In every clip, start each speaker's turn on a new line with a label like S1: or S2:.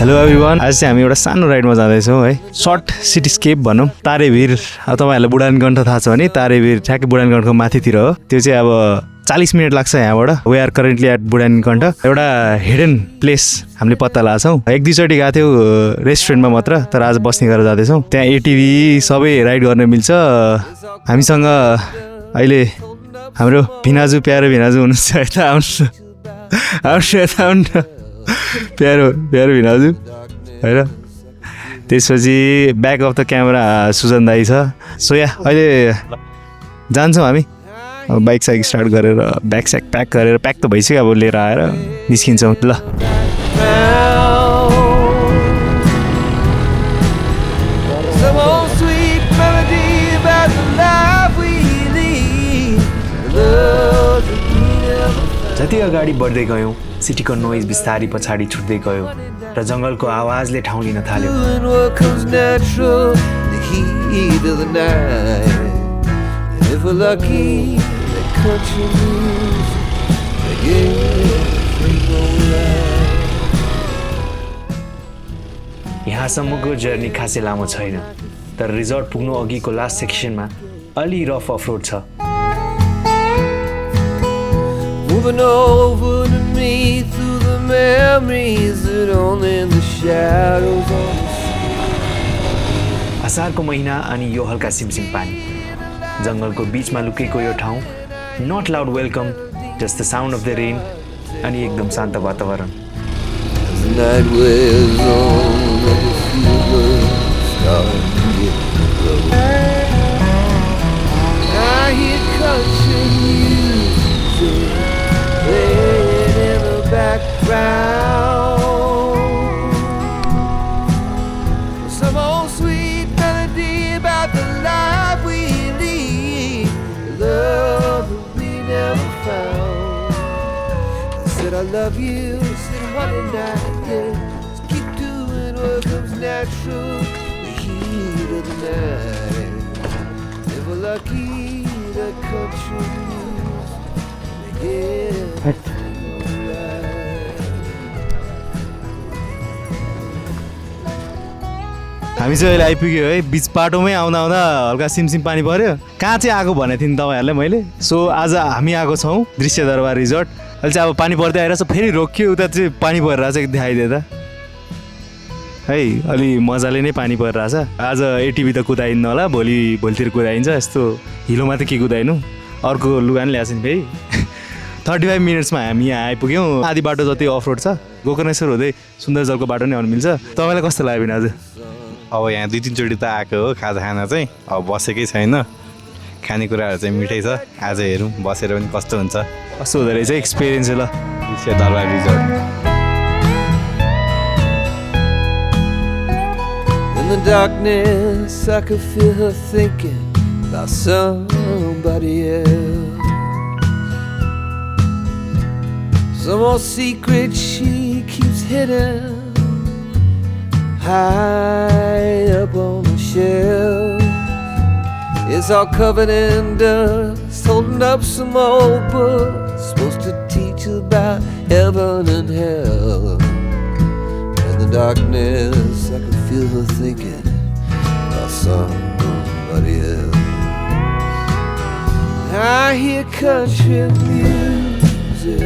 S1: Hello everyone, आज चाहिँ हामी एउटा सानो राइडमा जाँदैछौँ है। सर्ट सिटीस्केप भनौँ। तारेभिर, अब तपाईँहरूलाई बुढानीकण्ठ थाहा छ भने तारेभिर ठ्याक्कै बुढानीकण्ठको माथितिर हो। त्यो चाहिँ अब 40 मिनट लाग्छ यहाँबाट। We are currently at Budhanilkantha. एउटा हिडन प्लेस हामीले पत्ता लाग्छौँ। एक दुईचोटि गएको थियौँ रेस्टुरेन्टमा मात्र, तर आज बस्ने गरेर जाँदैछौँ। त्यहाँ एटिभी सबै राइड गर्न मिल्छ। हामीसँग अहिले हाम्रो भिनाजु प्यारो भिनाजु हुनुहुन्छ यता आउनु प्यारो भिनाजु होइन। त्यसपछि back of the camera Sujan दाई छ। सो या अहिले जान्छौँ हामी। बाइक साइक स्टार्ट गरेर ब्याग स्याग प्याक गरेर, प्याक त भइसक्यो, अब लिएर आएर निस्किन्छौँ ल। जति अगाडि बढ्दै गयौँ सिटीको नोइज बिस्तारी पछाडि छुट्दै गयो र जङ्गलको आवाजले ठाउँ लिन थाल्यो। यहाँसम्मको जर्नी खासै लामो छैन, तर रिजोर्ट पुग्नु अघिको लास्ट सेक्सनमा अलि रफ अफ रोड छ। Moving over to me through the memories that only the shadows on the sea. असारको महिना अनि यो हल्का सिमसिम पानी, जङ्गलको बिचमा लुकेको यो ठाउँ। Not loud welcome, just the sound of the rain अनि एकदम शान्त वातावरण। Some old sweet melody about the life we lead, the love that we never found. I said I love you, I said honey not yet. Just keep doing what comes natural, the heat of the night. Never lucky that country music, yeah. हामी चाहिँ अहिले आइपुग्यो है। बिच बाटोमै आउँदा हल्का सिमसिम पानी पर्यो। कहाँ चाहिँ आएको भनेको थिएँ नि तपाईँहरूलाई मैले। सो आज हामी आएको छौँ दृश्य दरबार रिजोर्ट। अहिले चाहिँ अब पानी पर्दै आइरहेछ, फेरि रोकियो, उता चाहिँ पानी परिरहेछ देखाइदिँदा है। अलि मजाले नै पानी परिरहेछ। आज एटिभी त कुदाइन्न होला, भोलितिर कुदाइन्छ। यस्तो हिलोमा त के कुदाइनु, अर्को लुगा नि ल्याएको छ नि फेरि। 35 मिनट्समा हामी यहाँ आइपुग्यौँ। आधी बाटो जति अफ रोड छ, गोकर्णेश्वर हुँदै सुन्दरजलको बाटो नै आउनु मिल्छ। तपाईँलाई कस्तो लाग्यो भने आज?
S2: अब यहाँ 2-3 चोटि त आएको हो खाजा खाना चाहिँ, अब बसेकै छैन। खानेकुराहरू चाहिँ मिठै छ। आज हेरौँ बसेर पनि कस्तो हुन्छ,
S1: कस्तो हुँदो रहेछ एक्सपिरियन्स ल
S2: दृश्य दरबार resort.
S3: In the darkness I could feel her thinking about somebody else. Some old secret she keeps hidden high up on the shelf. It's all covered in dust, holding up some old book supposed to teach about heaven and hell. In the darkness I could feel her thinking about somebody else. I hear country music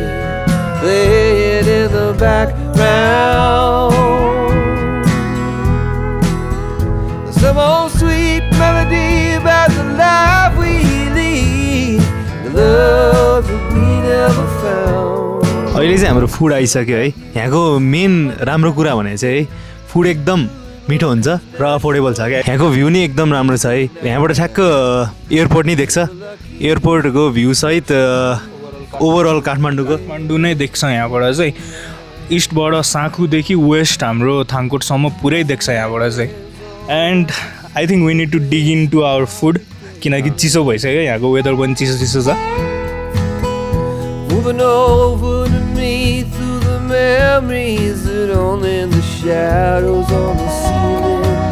S3: playing in the background. Some old sweet melody about the life we lead, the love that we never found.
S1: अहिले चाहिँ हाम्रो food आइसक्यो है। यहाँको main राम्रो कुरा भने चाहिँ फुड एकदम मिठो हुन्छ र अफोर्डेबल छ क्या। यहाँको भ्यू नि एकदम राम्रो छ है। यहाँबाट ठ्याक्क एयरपोर्ट नि देख्छ। एयरपोर्टको भ्यू सहित ओभरअल काठमाडौँ
S4: नै देख्छ। यहाँबाट चाहिँ इस्टबाट साँखुदेखि वेस्ट हाम्रो थाङकोटसम्म पुरै देख्छ यहाँबाट चाहिँ। And I think we need to dig into our food, किनकि चिसो भइसक्यो, यहाँको वेदर पनि चिसो छ।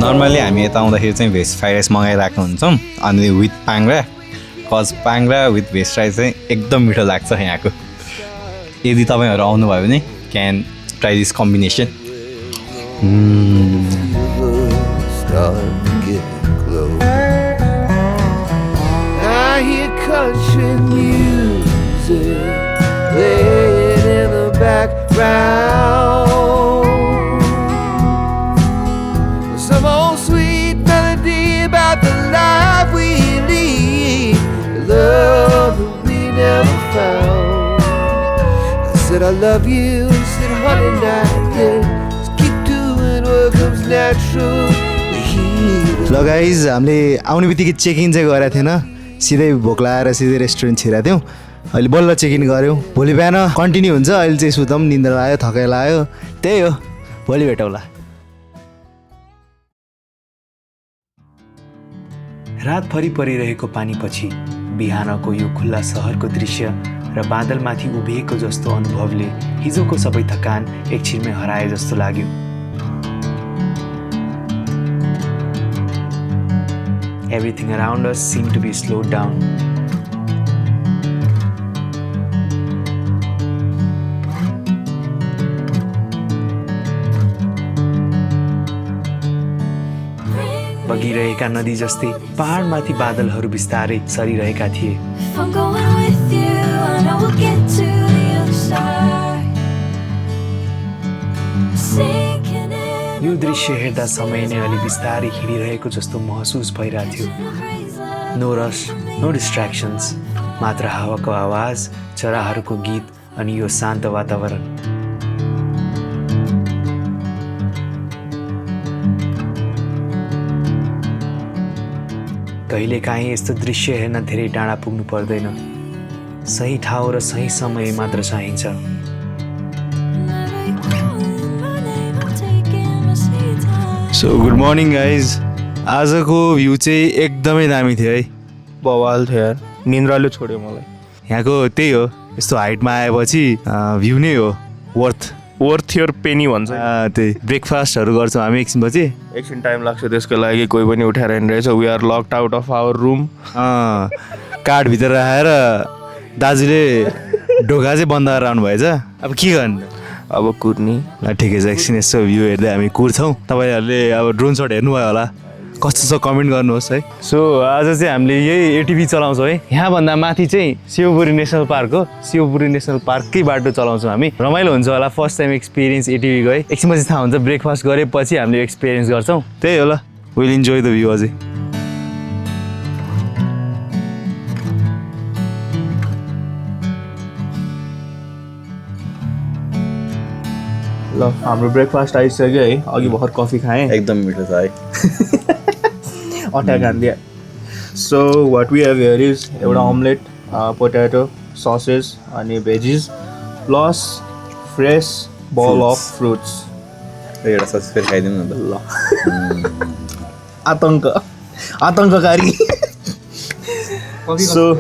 S2: नर्मली हामी यता आउँदाखेरि चाहिँ भेज फ्राइड राइस मगाइरहेको हुन्छौँ, अनि with pangra, cuz pangra with veg rice चाहिँ एकदम मिठो लाग्छ यहाँको। यदि तपाईँहरू आउनुभयो भने can try this combination.
S3: Starting to get close. I hear country music playing in the background. Some old sweet melody about the life we lead, the love that we never found. I said I love you, said honey not yet. Just keep doing what comes natural.
S1: ल guys हामीले आउने बित्तिकै check in चाहिँ गरेको थिएन, सिधै भोक लगाएर सिधै रेस्टुरेन्ट छिरेको थियौँ। अहिले बल्ल चेक इन गऱ्यौँ, भोलि बिहान कन्टिन्यू हुन्छ। अहिले चाहिँ सुतौँ, निन्द्रा लाग्यो, थकाइ लाग्यो, त्यही हो, भोलि भेटौँला। रातभरि परिरहेको पानीपछि बिहानको यो खुल्ला सहरको दृश्य र बादलमाथि उभिएको जस्तो अनुभवले हिजोको सबै थकान एकछिनमै हराए जस्तो लाग्यो। Everything around us seemed to be slowed down. बगिरहेका नदी जस्तै पहाडमाथि बादलहरू बिस्तारै सरिरहेका थिए। यो दृश्य हेर्दा समय नै अलि बिस्तारै हिँडिरहेको जस्तो महसुस भइरहेको थियो। नो रस, नो डिस्ट्र्याक्सन्स, मात्र हावाको आवाज, चराहरूको गीत अनि यो शान्त वातावरण। कहिलेकाहीँ यस्तो दृश्य हेर्न धेरै टाढा पुग्नु पर्दैन, सही ठाउँ र सही समय मात्र चाहिन्छ। सो गुड मर्निङ गाइज, आजको भ्यू चाहिँ एकदमै दामी थियो है,
S4: बवाल थियो यार, निन्द्राले छोड्यो मलाई।
S1: यहाँको त्यही हो, यस्तो हाइटमा आएपछि भ्यू नै हो
S4: वर्थ योर पेनी भन्छ।
S1: त्यही ब्रेकफास्टहरू गर्छौँ हामी एकछिनपछि,
S4: एकछिन टाइम लाग्छ त्यसको लागि, कोही पनि उठाएर हिँडिरहेछ। We are locked out of our room.
S1: कार्डभित्र राखेर दाजुले ढोका चाहिँ बन्द गरेर आउनु भएछ। अब के गर्नु,
S4: अब कुर्नी।
S1: ल ठिकै छ, एकछिन यसो भ्यू हेर्दै हामी कुर्छौँ। तपाईँहरूले अब ड्रोन सट हेर्नुभयो होला, कस्तो छ कमेन्ट गर्नुहोस् है। सो आज चाहिँ हामीले यही एटिभी चलाउँछौँ है। यहाँभन्दा माथि चाहिँ शिवपुरी नेसनल पार्क हो, शिवपुरी नेसनल पार्ककै बाटो चलाउँछौँ हामी। रमाइलो हुन्छ होला, फर्स्ट टाइम एक्सपिरियन्स एटिभी गए। एकछिनपछि थाहा हुन्छ, ब्रेकफास्ट गरेपछि हामीले एक्सपिरियन्स गर्छौँ। त्यही हो, ल विल इन्जोय द भ्यू अझै।
S4: ल हाम्रो ब्रेकफास्ट आइसक्यो है, अघि भर्खर कफी खाएँ,
S2: एकदम मिठो छ है।
S4: अट्टा खानिदिएँ। So what we have here is एउटा अमलेट, पोट्याटो, ससेज अनि veggies plus fresh bowl of fruits.
S2: एउटा सस फेरि खाइदिउँ न त।
S4: ल आतङ्ककारी। सो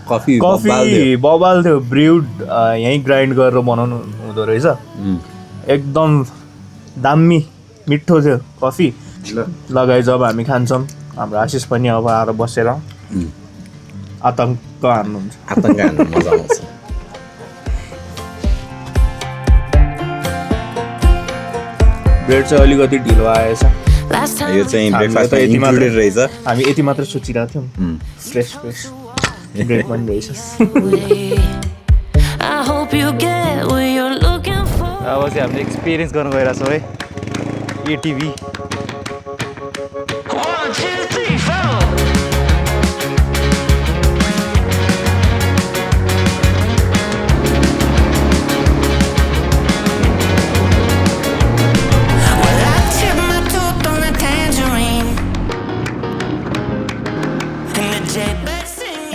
S2: कफी
S4: बबाल थियो, ब्रिउड यहीँ ग्राइन्ड गरेर बनाउनु हुँदो रहेछ। एकदम दामी मिठो थियो कफी। लगाइ जब हामी खान्छौँ, हाम्रो आशिष पनि अब आएर बसेर आतङ्क हान्नुहुन्छ।
S2: मजा आउँछ।
S4: ब्रेड चाहिँ अलिकति ढिलो आएछ।
S2: यो चाहिँ ब्रेकफास्टमा इन्क्लुडेड रहेछ।
S4: हामी यति मात्र सोचिरहेको थियौँ, फ्रेस ब्रेड पनि रहेछ।
S1: अब चाहिँ हामीले एक्सपिरियन्स गर्न गइरहेछौँ है एटिभी।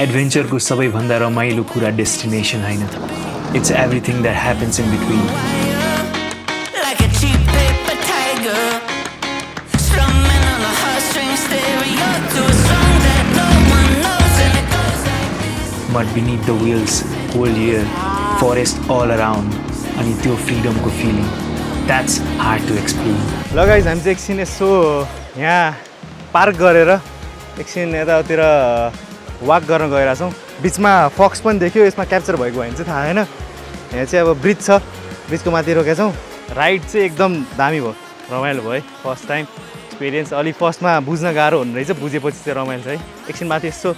S1: एडभेन्चरको सबैभन्दा रमाइलो कुरा डेस्टिनेसन होइन, it's everything that happens in between. But beneath the wheels, cold air, forest all around, अनि त्यो फ्रिडमको feeling, that's hard to explain. ल गाइज, हामी चाहिँ एकछिन यसो यहाँ पार्क गरेर एकछिन यतातिर वाक गर्न गइरहेछौँ। बिचमा फक्स पनि देख्यो, यसमा क्याप्चर भएको भयो भने चाहिँ थाहा छैन। यहाँ चाहिँ अब ब्रिज छ, ब्रिजको माथि रोकेका छौँ। राइड चाहिँ एकदम दामी भयो, रमाइलो भयो है। फर्स्ट टाइम एक्सपिरियन्स अलिक फर्स्टमा बुझ्न गाह्रो हुने रहेछ, बुझेपछि चाहिँ रमाइलो छ है। एकछिन माथि यस्तो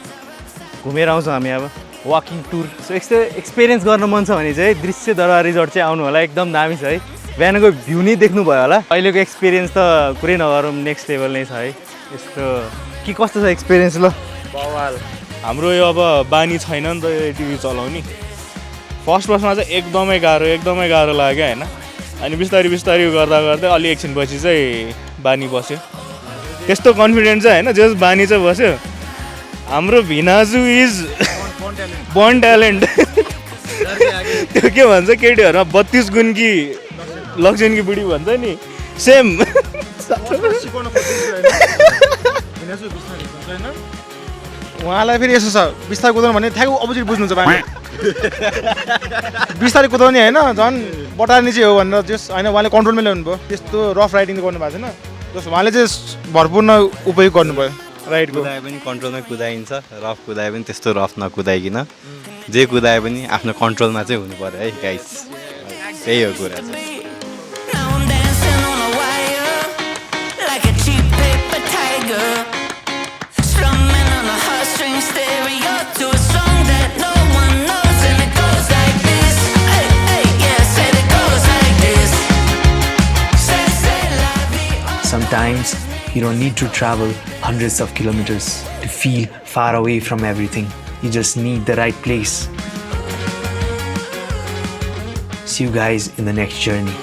S1: घुमेर आउँछौँ हामी अब वाकिङ टुर। सो यस्तो एक्सपिरियन्स गर्न मन छ भने चाहिँ दृश्य दरबार रिजोर्ट चाहिँ आउनु होला, एकदम दामी छ है। बिहानको भ्यू नै देख्नुभयो होला। अहिलेको एक्सपिरियन्स त कुरै नगरौँ, नेक्स्ट लेभल नै छ है। यस्तो के कस्तो छ एक्सपिरियन्स ल?
S4: बवाल। हाम्रो यो अब बानी छैन नि त यो टिभी चलाउने। फर्स्टमा चाहिँ एकदमै गाह्रो लाग्यो होइन। अनि बिस्तारै गर्दा गर्दै अलि एकछिनपछि चाहिँ बानी बस्यो। त्यस्तो कन्फिडेन्ट चाहिँ होइन, जस बानी चाहिँ बस्यो। हाम्रो भिनाजु इज बर्न ट्यालेन्ट। त्यो के भन्छ केटीहरूमा 32 गुणकी लक्ष्मणकी बुढी भन्छ नि, सेम।
S5: उहाँलाई फेरि यसो छ, बिस्तारै कुदाउनु भने ठ्याक्क अपोजिट बुझ्नुहुन्छ बानी। बिस्तारै कुदाउने होइन, झन् बटार्ने चाहिँ हो भनेर जस होइन, उहाँले कन्ट्रोलमै ल्याउनु भयो। त्यस्तो रफ राइडिङ गर्नु भएको छैन, जस उहाँले चाहिँ भरपूर्ण उपयोग गर्नुभयो राइडको।
S2: कुदाए पनि कन्ट्रोलमै कुदाइन्छ, रफ कुदाए पनि त्यस्तो रफ नकुदाइकन जे कुदाए पनि आफ्नो कन्ट्रोलमा चाहिँ हुनु पऱ्यो है गाइस। त्यही हो कुरा चाहिँ।
S6: Now I'm dancing on a wire like a cheap paper tiger, strumming on a heartstring stereo to a song that no one knows, and it goes like this. Hey, hey, yeah, said it goes like this. Say la vie.
S7: Sometimes you don't need to travel hundreds of kilometers to feel far away from everything. You just need the right place. See you guys in the next journey.